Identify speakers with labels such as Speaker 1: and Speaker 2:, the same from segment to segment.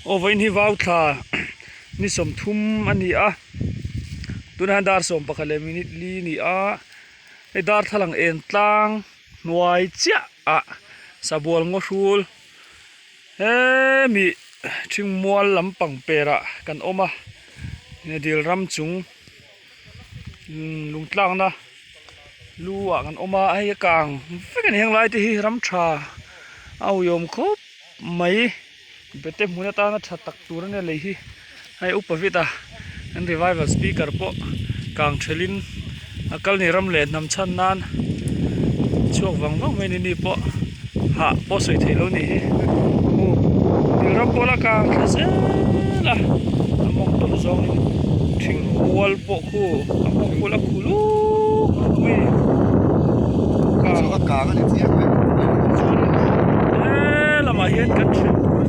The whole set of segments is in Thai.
Speaker 1: โอ้วันนี้ว้าวท่านี่สมทุ่มอันนี้ตุนหันดาร์สมปะคะเลมินิลีนี่ไอ้ดาร์ทลังเอ็นตังหน่วยเจ้าสะบัวงอชูลมีชิงมัวลำปังเประกันอมาเนี่ยเดี๋ยวรำจุงลุงตลังนะลูกันอมาไอ้กลางฟิกันเฮียงไรที่รำชาเอาโยมครบไหมเบเต็มหัวตานะชัดตักตัวนั่นเลยที่ให้อุปวิตาอันรีไวฟ์สปีกเกอร์ปกลางเชลินอากาศนี่รำเล่นน้ำชันนานช่วงวังไม่นี่ปะหาปะสวยเทลนี่เดี๋ยวรำปะละกลางเสียละมองตัวซองทิ้งวัวปะคู่มองคู่ละคู่ลูกไม่
Speaker 2: กลางนี่เสียงเลย
Speaker 1: ละมาเห็นกัน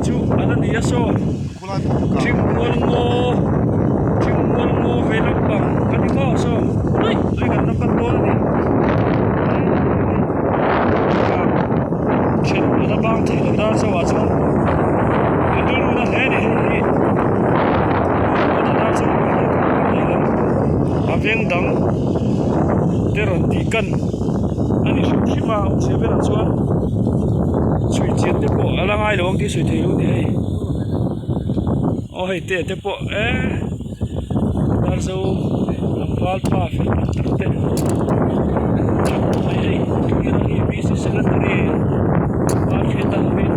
Speaker 1: จู่อันนั้นนี่โซ่ทิ้งวัวงอเวลังปังกันนี่ก็โซ่ด้วยกันน้ำกันตัวนี่เช่นเราบางทีเราได้สวัสดิ์ดูนั่นเองนี่เราได้สวัสดิ์อาเวียงดังเดี๋ยวตีกันอันนี้สุดที่มาเสียเวลาส่วนสุดเจ็ดเด็กอะไรง่ายลงที่สุดที่รู้นี่โอ้ยเด็กปะดาร์ซูลำบากป่าฟิลต์ตรุเตไอ้ที่นี่มีสิ่งสลัดนี่ว่าเชื่อตั้งเป็น